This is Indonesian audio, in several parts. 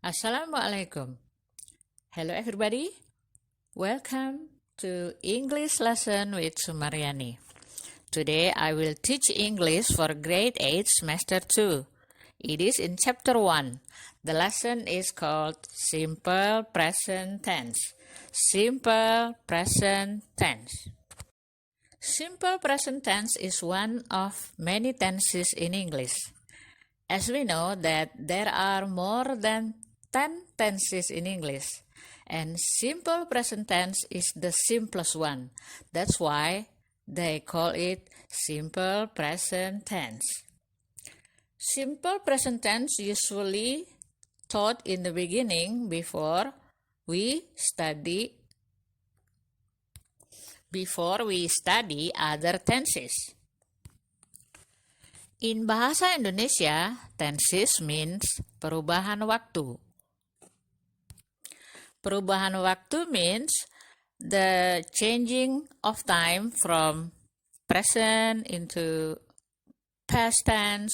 Assalamualaikum. Hello everybody. Welcome to English lesson with Sumaryani. Today I will teach English for grade 8 semester 2. It is in chapter 1. The lesson is called Simple Present Tense. Simple Present Tense. Simple present tense is one of many tenses in English. As we know that there are more than 10 tenses in English, and simple present tense is the simplest one. That's why they call it simple present tense. Simple present tense usually taught in the beginning before we study other tenses. In bahasa Indonesia, tenses means perubahan waktu. Perubahan waktu means the changing of time from present into past tense,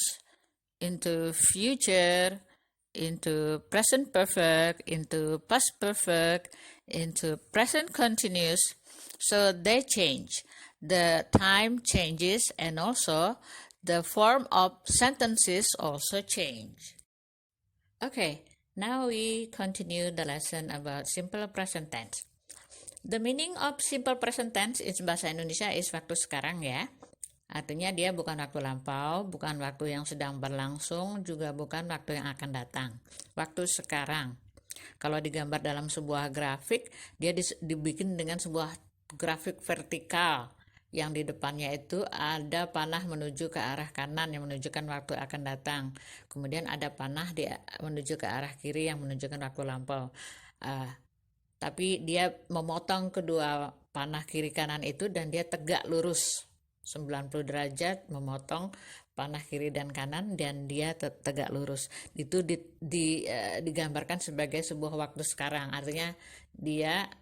into future, into present perfect, into past perfect, into present continuous. So they change. The time changes and also the form of sentences also change. Okay, now we continue the lesson about simple present tense. The meaning of simple present tense in bahasa Indonesia is waktu sekarang ya. Artinya dia bukan waktu lampau, bukan waktu yang sedang berlangsung, juga bukan waktu yang akan datang. Waktu sekarang. Kalau digambar dalam sebuah grafik, dia dibikin dengan sebuah grafik vertikal. Yang di depannya itu ada panah menuju ke arah kanan yang menunjukkan waktu akan datang. Kemudian ada panah menuju ke arah kiri yang menunjukkan waktu lampau. Tapi dia memotong kedua panah kiri kanan itu dan dia tegak lurus 90 derajat memotong panah kiri dan kanan dan dia tegak lurus. Itu digambarkan sebagai sebuah waktu sekarang. Artinya dia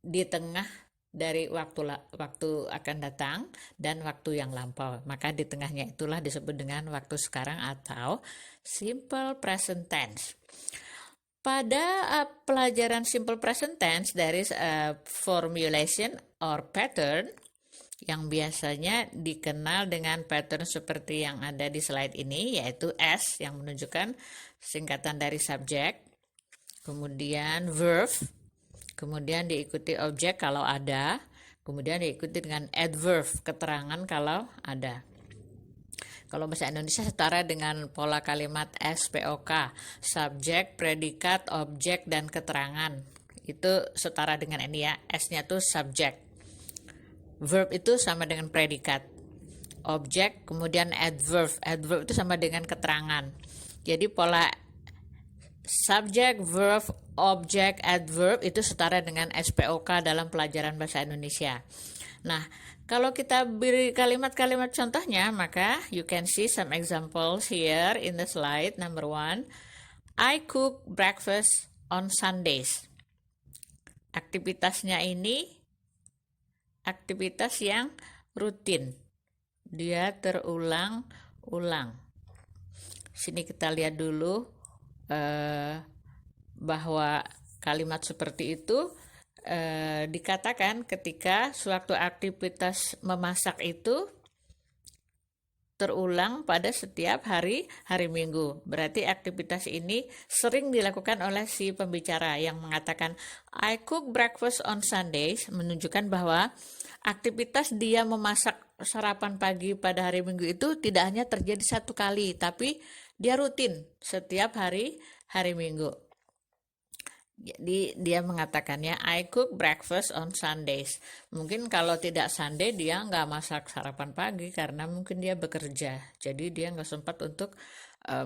di tengah dari waktu akan datang dan waktu yang lampau. Maka di tengahnya itulah disebut dengan waktu sekarang atau simple present tense. Pada pelajaran simple present tense, there is a formulation or pattern yang biasanya dikenal dengan pattern seperti yang ada di slide ini, yaitu S yang menunjukkan singkatan dari subject, kemudian verb, kemudian diikuti objek kalau ada, kemudian diikuti dengan adverb, keterangan kalau ada. Kalau bahasa Indonesia setara dengan pola kalimat SPOK, subjek, predikat, objek, dan keterangan. Itu setara dengan ini ya, S-nya tuh subjek. Verb itu sama dengan predikat. Objek, kemudian adverb. Adverb itu sama dengan keterangan. Jadi pola subject, verb, object, adverb itu setara dengan SPOK dalam pelajaran bahasa Indonesia. Nah, kalau kita beri kalimat-kalimat contohnya, maka you can see some examples here in the slide. Number 1, I cook breakfast on Sundays. Aktivitasnya ini aktivitas yang rutin. Dia terulang-ulang. Sini kita lihat dulu bahwa kalimat seperti itu dikatakan ketika suatu aktivitas memasak itu terulang pada setiap hari Minggu. Berarti aktivitas ini sering dilakukan oleh si pembicara yang mengatakan I cook breakfast on Sundays, menunjukkan bahwa aktivitas dia memasak sarapan pagi pada hari Minggu itu tidak hanya terjadi satu kali, tapi dia rutin setiap hari Minggu. Jadi dia mengatakannya I cook breakfast on Sundays. Mungkin kalau tidak Sunday dia nggak masak sarapan pagi karena mungkin dia bekerja. Jadi dia nggak sempat untuk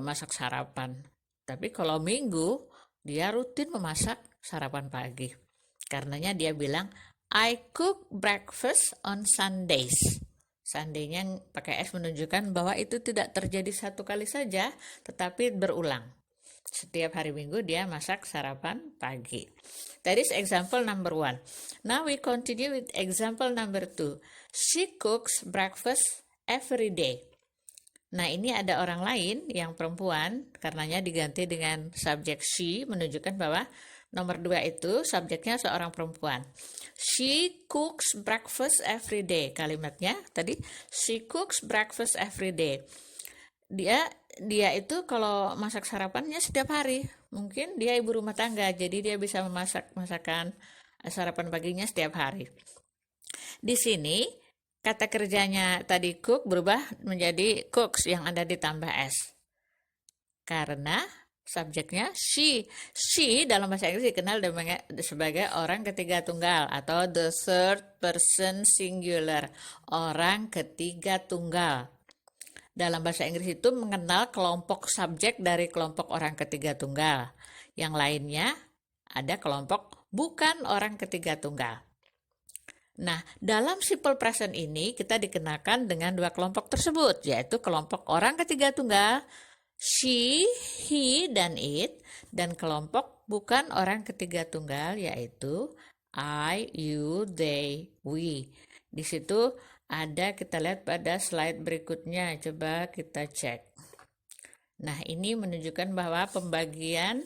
masak sarapan. Tapi kalau Minggu dia rutin memasak sarapan pagi. Karenanya dia bilang I cook breakfast on Sundays. Sunday-nya pakai S menunjukkan bahwa itu tidak terjadi satu kali saja, tetapi berulang. Setiap hari Minggu dia masak sarapan pagi. That is example number 1. Now we continue with example number 2. She cooks breakfast every day. Nah, ini ada orang lain yang perempuan, karenanya diganti dengan subjek she, menunjukkan bahwa nomor 2 itu subjeknya seorang perempuan. She cooks breakfast every day. Kalimatnya tadi, she cooks breakfast every day. Dia itu kalau masak sarapannya setiap hari. Mungkin dia ibu rumah tangga, jadi dia bisa memasak masakan sarapan paginya setiap hari. Di sini kata kerjanya tadi cook berubah menjadi cooks yang ada ditambah s. Karena subjeknya she. She dalam bahasa Inggris dikenal sebagai orang ketiga tunggal atau the third person singular, orang ketiga tunggal. Dalam bahasa Inggris itu mengenal kelompok subjek dari kelompok orang ketiga tunggal. Yang lainnya ada kelompok bukan orang ketiga tunggal. Nah, dalam simple present ini kita dikenakan dengan dua kelompok tersebut, yaitu kelompok orang ketiga tunggal, she, he, dan it, dan kelompok bukan orang ketiga tunggal, yaitu I, you, they, we. Di situ ada, kita lihat pada slide berikutnya, coba kita cek. Nah, ini menunjukkan bahwa pembagian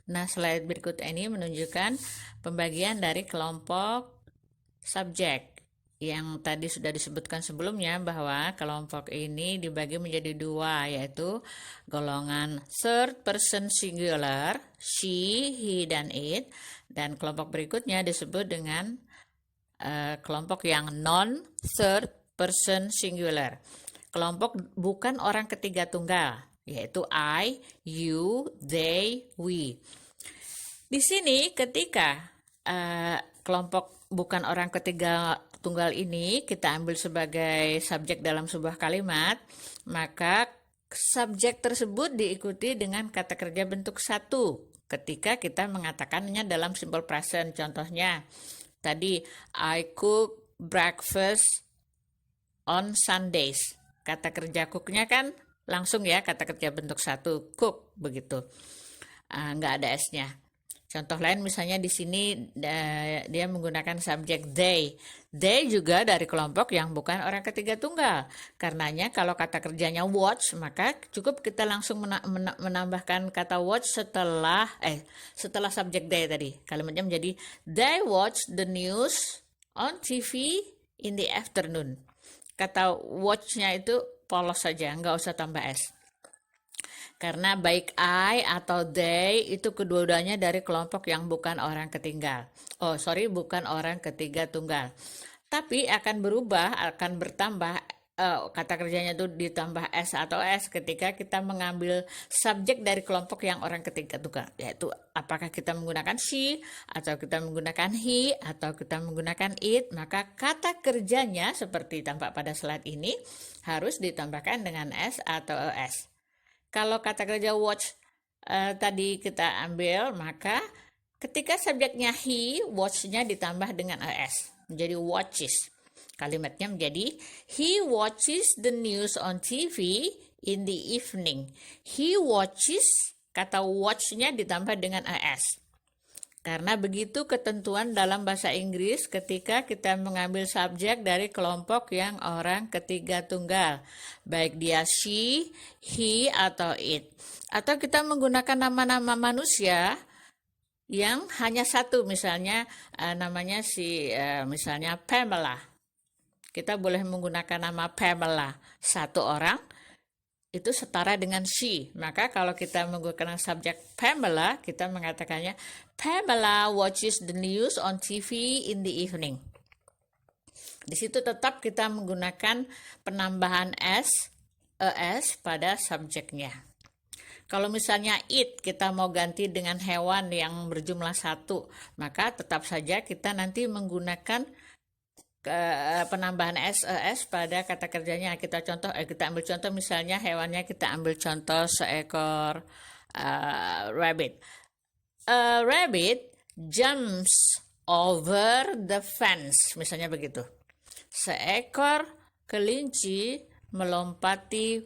slide berikut ini menunjukkan pembagian dari kelompok subjek. Yang tadi sudah disebutkan sebelumnya bahwa kelompok ini dibagi menjadi dua, yaitu golongan third person singular, she, he, dan it, dan kelompok berikutnya disebut dengan kelompok yang non-third person singular. Kelompok bukan orang ketiga tunggal, yaitu I, you, they, we. Di sini ketika kelompok bukan orang ketiga tunggal ini kita ambil sebagai subjek dalam sebuah kalimat, maka subjek tersebut diikuti dengan kata kerja bentuk satu ketika kita mengatakannya dalam simple present. Contohnya tadi, I cook breakfast on Sundays. Kata kerja cooknya kan langsung ya, kata kerja bentuk satu, cook, begitu. Nggak ada S-nya. Contoh lain misalnya di sini dia menggunakan subjek they. They juga dari kelompok yang bukan orang ketiga tunggal. Karenanya kalau kata kerjanya watch, maka cukup kita langsung menambahkan kata watch setelah subjek they tadi. Kalimatnya menjadi they watch the news on TV in the afternoon. Kata watch-nya itu polos saja, nggak usah tambah S. Karena baik I atau they itu kedua-duanya dari kelompok yang bukan orang bukan orang ketiga tunggal. Tapi akan berubah, akan bertambah, kata kerjanya itu ditambah S atau S ketika kita mengambil subjek dari kelompok yang orang ketiga tunggal. Yaitu apakah kita menggunakan she, atau kita menggunakan he, atau kita menggunakan it, maka kata kerjanya seperti tampak pada slide ini harus ditambahkan dengan S atau ES. Kalau kata kerja watch tadi kita ambil, maka ketika subjeknya he, watch-nya ditambah dengan es, menjadi watches. Kalimatnya menjadi he watches the news on TV in the evening. He watches, kata watch-nya ditambah dengan es. Karena begitu ketentuan dalam bahasa Inggris ketika kita mengambil subjek dari kelompok yang orang ketiga tunggal. Baik dia she, he, atau it. Atau kita menggunakan nama-nama manusia yang hanya satu, misalnya namanya misalnya Pamela. Kita boleh menggunakan nama Pamela, satu orang, itu setara dengan she. Maka kalau kita menggunakan subjek Pamela, kita mengatakannya Pamela watches the news on TV in the evening. Di situ tetap kita menggunakan penambahan s, es pada subjeknya. Kalau misalnya it kita mau ganti dengan hewan yang berjumlah satu, maka tetap saja kita nanti menggunakan penambahan s pada kata kerjanya. Kita ambil contoh misalnya hewannya, kita ambil contoh seekor rabbit. A rabbit jumps over the fence, misalnya begitu. Seekor kelinci melompati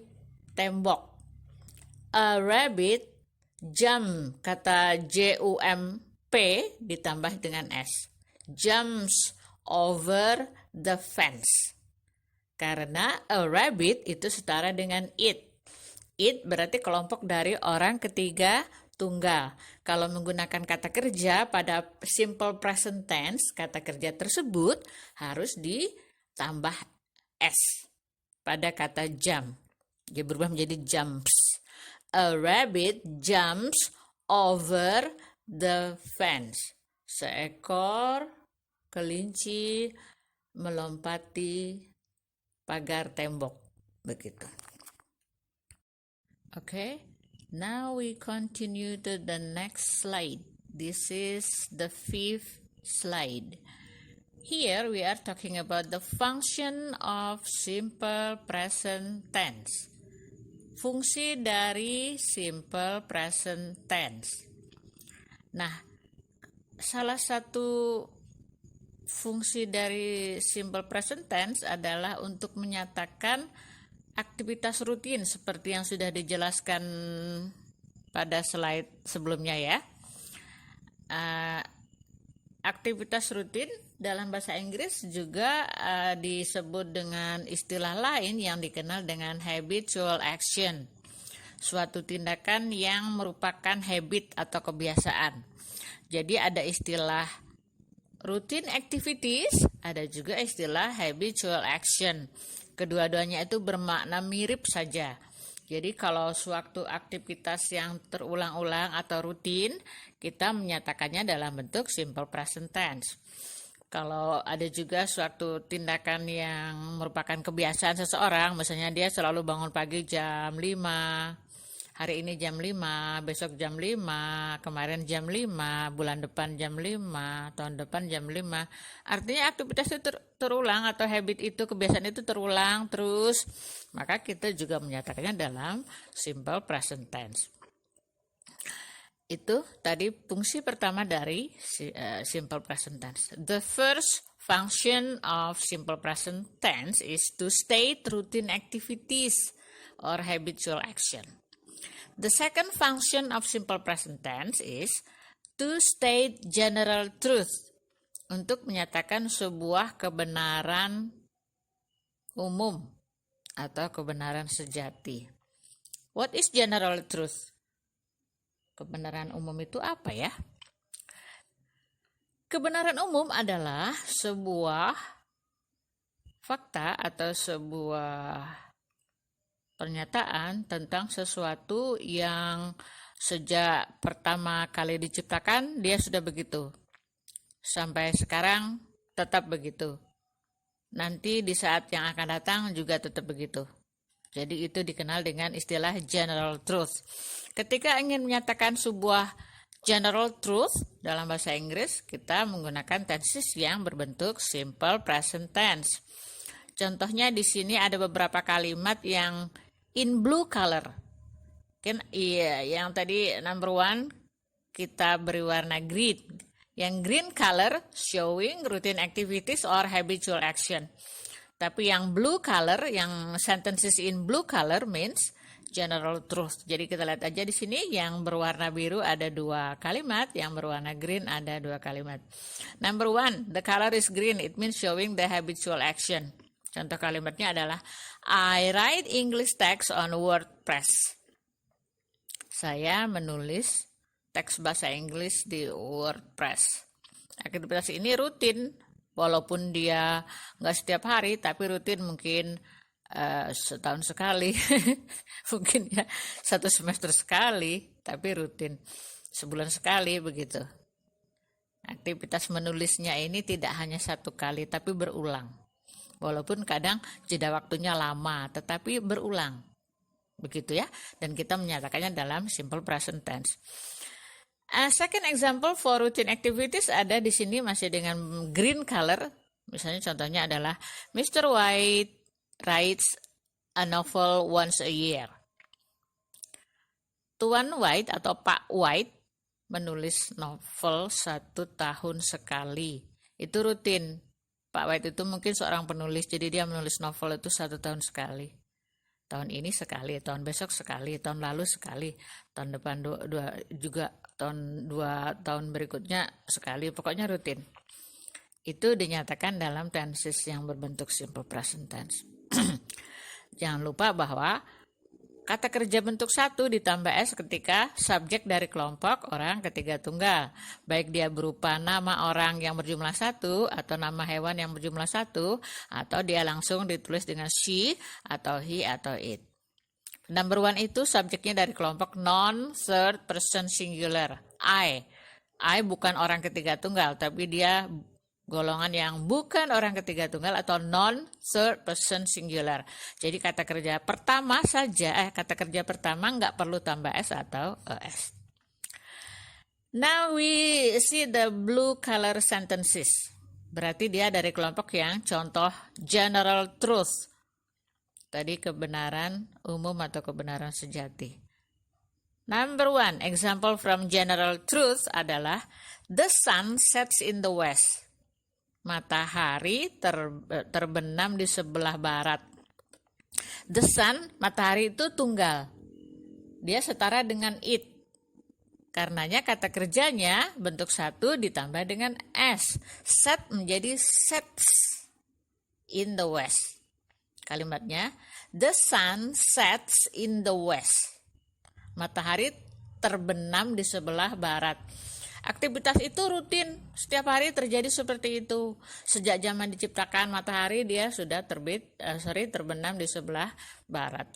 tembok. A rabbit jump, kata jump ditambah dengan s. Jumps over the fence. Karena a rabbit itu setara dengan it. It berarti kelompok dari orang ketiga tunggal. Kalau menggunakan kata kerja pada simple present tense, kata kerja tersebut harus ditambah s pada kata jump. Dia berubah menjadi jumps. A rabbit jumps over the fence. Seekor kelinci melompati pagar tembok. Begitu. Okay, now we continue to the next slide. This is the 5th slide. Here we are talking about the function of simple present tense. Fungsi dari simple present tense. Nah, salah satu fungsi dari simple present tense adalah untuk menyatakan aktivitas rutin seperti yang sudah dijelaskan pada slide sebelumnya ya. Aktivitas rutin dalam bahasa Inggris juga disebut dengan istilah lain yang dikenal dengan habitual action. Suatu tindakan yang merupakan habit atau kebiasaan. Jadi ada istilah routine activities, ada juga istilah habitual action. Kedua-duanya itu bermakna mirip saja. Jadi kalau suatu aktivitas yang terulang-ulang atau rutin, kita menyatakannya dalam bentuk simple present tense. Kalau ada juga suatu tindakan yang merupakan kebiasaan seseorang, misalnya dia selalu bangun pagi jam 5, hari ini jam 5, besok jam 5, kemarin jam 5, bulan depan jam 5, tahun depan jam 5. Artinya aktivitas itu terulang atau habit itu, kebiasaan itu terulang terus. Maka kita juga menyatakannya dalam simple present tense. Itu tadi fungsi pertama dari simple present tense. The first function of simple present tense is to state routine activities or habitual action. The second function of simple present tense is to state general truth, untuk menyatakan sebuah kebenaran umum atau kebenaran sejati. What is general truth? Kebenaran umum itu apa ya? Kebenaran umum adalah sebuah fakta atau sebuah pernyataan tentang sesuatu yang sejak pertama kali diciptakan dia sudah begitu. Sampai sekarang tetap begitu. Nanti di saat yang akan datang juga tetap begitu. Jadi itu dikenal dengan istilah general truth. Ketika ingin menyatakan sebuah general truth dalam bahasa Inggris, kita menggunakan tenses yang berbentuk simple present tense. Contohnya di sini ada beberapa kalimat yang in blue color. Kan yang tadi number 1 kita beri warna green. Yang green color showing routine activities or habitual action. Tapi yang blue color, yang sentences in blue color means general truth. Jadi kita lihat aja di sini yang berwarna biru ada 2 kalimat, yang berwarna green ada 2 kalimat. Number 1, the color is green, it means showing the habitual action. Contoh kalimatnya adalah I write English text on WordPress. Saya menulis teks bahasa Inggris di WordPress. Aktivitas ini rutin, walaupun dia nggak setiap hari, tapi rutin mungkin setahun sekali, mungkin ya 1 semester sekali, tapi rutin sebulan sekali begitu. Aktivitas menulisnya ini tidak hanya 1 kali, tapi berulang. Walaupun kadang jeda waktunya lama, tetapi berulang. Begitu ya, dan kita menyatakannya dalam simple present tense. Second example for routine activities ada di sini masih dengan green color. Misalnya contohnya adalah Mr. White writes a novel once a year. Tuan White atau Pak White menulis novel 1 tahun sekali. Itu rutin. Pak White itu mungkin seorang penulis, jadi dia menulis novel itu 1 tahun sekali. Tahun ini sekali, tahun besok sekali, tahun lalu sekali, tahun depan juga, tahun 2 tahun berikutnya sekali, pokoknya rutin. Itu dinyatakan dalam tenses yang berbentuk simple present tense. Jangan lupa bahwa kata kerja bentuk 1 ditambah S ketika subjek dari kelompok orang ketiga tunggal. Baik dia berupa nama orang yang berjumlah 1 atau nama hewan yang berjumlah 1, atau dia langsung ditulis dengan she atau he atau it. Number 1 itu subjeknya dari kelompok non-third person singular. I bukan orang ketiga tunggal, tapi dia golongan yang bukan orang ketiga tunggal atau non-third person singular. Jadi kata kerja pertama saja, kata kerja pertama nggak perlu tambah S atau ES. Now we see the blue color sentences. Berarti dia dari kelompok yang contoh general truth. Tadi kebenaran umum atau kebenaran sejati. Number 1, example from general truth adalah the sun sets in the west. Matahari terbenam di sebelah barat. The sun, matahari itu tunggal. Dia setara dengan it. Karenanya kata kerjanya bentuk 1 ditambah dengan S. Set menjadi sets in the west. Kalimatnya, the sun sets in the west. Matahari terbenam di sebelah barat. Aktivitas itu rutin, setiap hari terjadi seperti itu. Sejak zaman diciptakan matahari dia sudah terbenam di sebelah barat.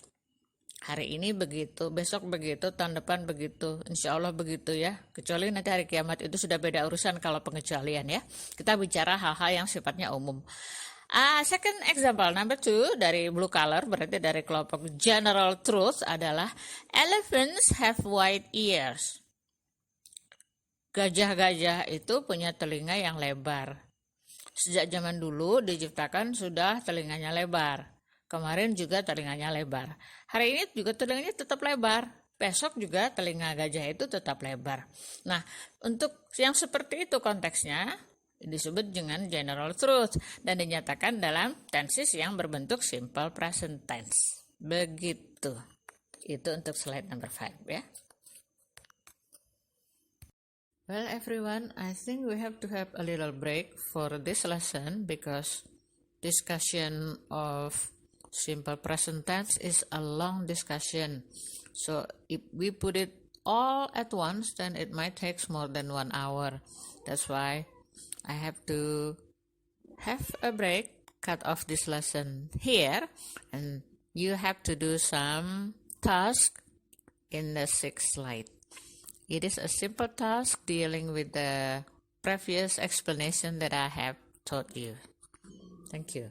Hari ini begitu, besok begitu, tahun depan begitu, insya Allah begitu ya. Kecuali nanti hari kiamat itu sudah beda urusan kalau pengecualian ya. Kita bicara hal-hal yang sifatnya umum. Second example, number 2 dari blue color, berarti dari kelompok general truth adalah elephants have wide ears. Gajah-gajah itu punya telinga yang lebar. Sejak zaman dulu diciptakan sudah telinganya lebar. Kemarin juga telinganya lebar. Hari ini juga telinganya tetap lebar. Besok juga telinga gajah itu tetap lebar. Nah, untuk yang seperti itu konteksnya disebut dengan general truth dan dinyatakan dalam tenses yang berbentuk simple present tense. Begitu. Itu untuk slide number 5 ya. Well everyone, I think we have to have a little break for this lesson because discussion of simple present tense is a long discussion. So if we put it all at once, then it might take more than 1 hour. That's why I have to have a break, cut off this lesson here, and you have to do some task in the 6th slide. It is a simple task dealing with the previous explanation that I have taught you. Thank you.